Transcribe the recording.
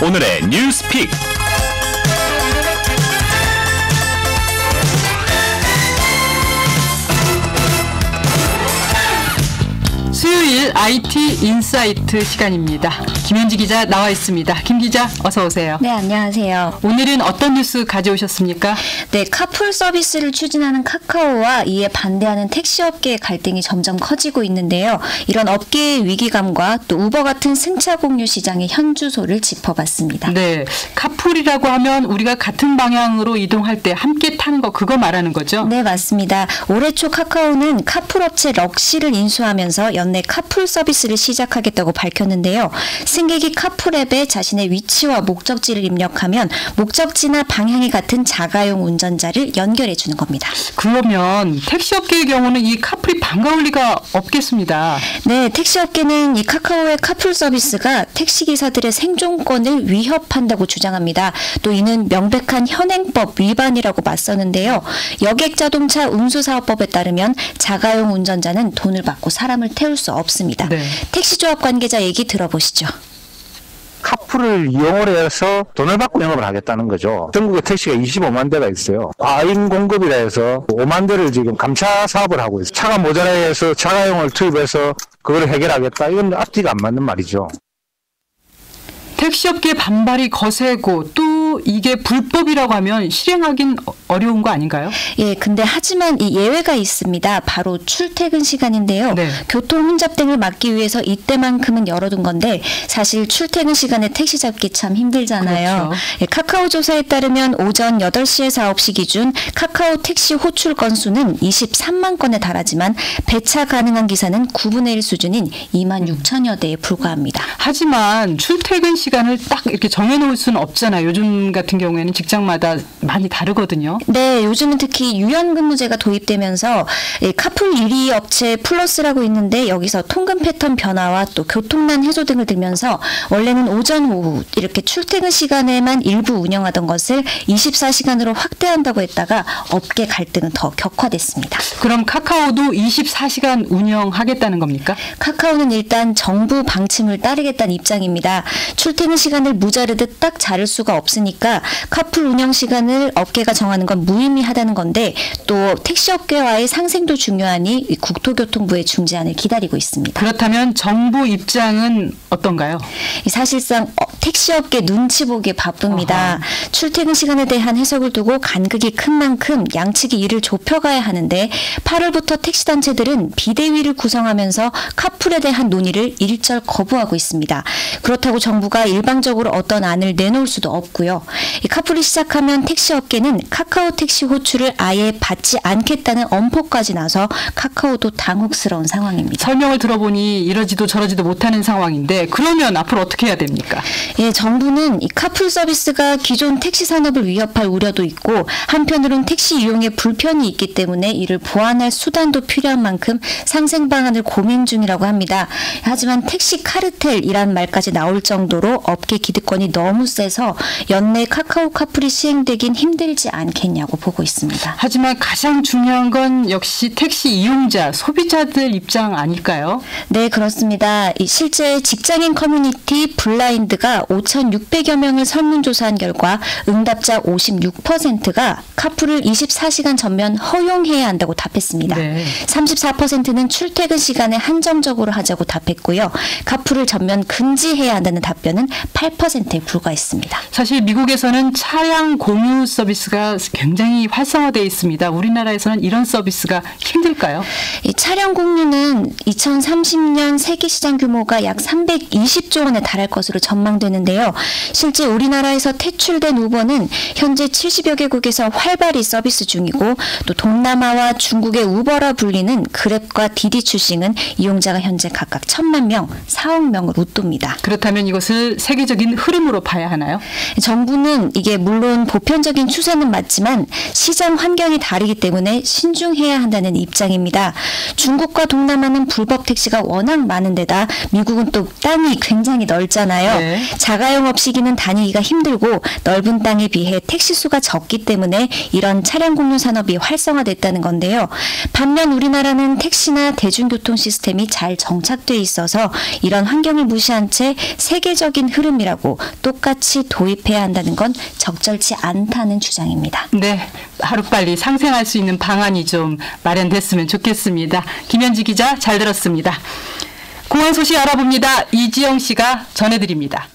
오늘의 뉴스픽. 수요일 IT 인사이트 시간입니다. 김현지 기자 나와 있습니다. 김 기자 어서 오세요. 네, 안녕하세요. 오늘은 어떤 뉴스 가져오셨습니까? 네, 카풀 서비스를 추진하는 카카오와 이에 반대하는 택시업계의 갈등이 점점 커지고 있는데요. 이런 업계의 위기감과 또 우버 같은 승차 공유 시장의 현주소를 짚어봤습니다. 네, 카풀이라고 하면 우리가 같은 방향으로 이동할 때 함께 타는 거 그거 말하는 거죠? 네, 맞습니다. 올해 초 카카오는 카풀 업체 럭시를 인수하면서 연내 카풀 서비스를 시작하겠다고 밝혔는데요. 승객이 카풀앱에 자신의 위치와 목적지를 입력하면 목적지나 방향이 같은 자가용 운전자를 연결해 주는 겁니다. 그러면 택시업계의 경우는 이 카풀이 반가울 리가 없겠습니다. 네, 택시업계는 이 카카오의 카풀 서비스가 택시기사들의 생존권을 위협한다고 주장합니다. 또 이는 명백한 현행법 위반이라고 맞서는데요. 여객자동차 운수사업법에 따르면 자가용 운전자는 돈을 받고 사람을 태울 수 없습니다. 네. 택시조합 관계자 얘기 들어보시죠. 카풀을 이용을 해서 돈을 받고 영업을 하겠다는 거죠. 전국에 택시가 25만 대가 있어요. 과잉 공급이라 해서 5만 대를 지금 감차 사업을 하고 있어요. 차가 모자라 해서 자가용을 투입해서 그걸 해결하겠다. 이건 앞뒤가 안 맞는 말이죠. 택시업계 반발이 거세고 또 이게 불법이라고 하면 실행하긴 어려운 거 아닌가요? 예, 근데 하지만 이 예외가 있습니다. 바로 출퇴근 시간인데요. 네. 교통 혼잡 등을 막기 위해서 이때만큼은 열어둔 건데 사실 출퇴근 시간에 택시 잡기 참 힘들잖아요. 그렇죠. 예, 카카오 조사에 따르면 오전 8시에서 9시 기준 카카오 택시 호출 건수는 23만 건에 달하지만 배차 가능한 기사는 9분의 1 수준인 2만 6천여 대에 불과합니다. 하지만 출퇴근 시간을 딱 이렇게 정해놓을 수는 없잖아요. 요즘 같은 경우에는 직장마다 많이 다르거든요. 네, 요즘은 특히 유연근무제가 도입되면서 카풀 1위 업체 플러스라고 있는데 여기서 통근 패턴 변화와 또 교통난 해소 등을 들면서 원래는 오전, 오후 이렇게 출퇴근 시간에만 일부 운영하던 것을 24시간으로 확대한다고 했다가 업계 갈등은 더 격화됐습니다. 그럼 카카오도 24시간 운영하겠다는 겁니까? 카카오는 일단 정부 방침을 따르겠다는 입장입니다. 출퇴근 시간을 무자르듯 딱 자를 수가 없으니까 카풀 운영 시간을 업계가 정하는 건 무의미하다는 건데 또 택시업계와의 상생도 중요하니 국토교통부의 중재안을 기다리고 있습니다. 그렇다면 정부 입장은 어떤가요? 사실상 택시업계 눈치 보기 바쁩니다. 아하. 출퇴근 시간에 대한 해석을 두고 간극이 큰 만큼 양측이 이를 좁혀가야 하는데 8월부터 택시단체들은 비대위를 구성하면서 카풀에 대한 논의를 일절 거부하고 있습니다. 그렇다고 정부가 일방적으로 어떤 안을 내놓을 수도 없고요. 이 카풀이 시작하면 택시업계는 카카오 택시 호출을 아예 받지 않겠다는 엄포까지 나서 카카오도 당혹스러운 상황입니다. 설명을 들어보니 이러지도 저러지도 못하는 상황인데 그러면 앞으로 어떻게 해야 됩니까? 예, 정부는 이 카풀 서비스가 기존 택시 산업을 위협할 우려도 있고 한편으로는 택시 이용에 불편이 있기 때문에 이를 보완할 수단도 필요한 만큼 상생 방안을 고민 중이라고 합니다. 하지만 택시 카르텔이라는 말까지 나올 정도로 업계 기득권이 너무 세서 연내 카카오 카풀이 시행되긴 힘들지 않겠냐고 보고 있습니다. 하지만 가장 중요한 건 역시 택시 이용자, 소비자들 입장 아닐까요? 네, 그렇습니다. 실제 직장인 커뮤니티 블라인드가 5,600여 명을 설문조사한 결과 응답자 56%가 카풀을 24시간 전면 허용해야 한다고 답했습니다. 네. 34%는 출퇴근 시간에 한정적으로 하자고 답했고요. 카풀을 전면 금지해야 한다는 답변은 8%에 불과했습니다. 사실 미국에서는 차량 공유 서비스가 굉장히 활성화되어 있습니다. 우리나라에서는 이런 서비스가 힘들까요? 이 차량 공유는 2030년 세계 시장 규모가 약 320조 원에 달할 것으로 전망되는데요. 실제 우리나라에서 퇴출된 우버는 현재 70여 개국에서 활발히 서비스 중이고 또 동남아와 중국의 우버라 불리는 그랩과 디디 출싱은 이용자가 현재 각각 1,000만 명, 4억 명을 웃돕니다. 그렇다면 이것을 세계적인 흐름으로 봐야 하나요? 정부는 이게 물론 보편적인 추세는 맞지만 시장 환경이 다르기 때문에 신중해야 한다는 입장입니다. 중국과 동남아는 불법 택시가 워낙 많은 데다 미국은 또 땅이 굉장히 넓잖아요. 네. 자가용 업시기는 다니기가 힘들고 넓은 땅에 비해 택시 수가 적기 때문에 이런 차량 공유 산업이 활성화됐다는 건데요. 반면 우리나라는 택시나 대중교통 시스템이 잘 정착돼 있어서 이런 환경을 무시한 채 세계적인 흐름이라고 똑같이 도입해야 한다는 건 적절치 않다는 주장입니다. 네, 하루빨리 상생할 수 있는 방안이 좀 마련됐으면 좋겠습니다. 김현지 기자 잘 들었습니다. 공항 소식 알아봅니다. 이지영 씨가 전해드립니다.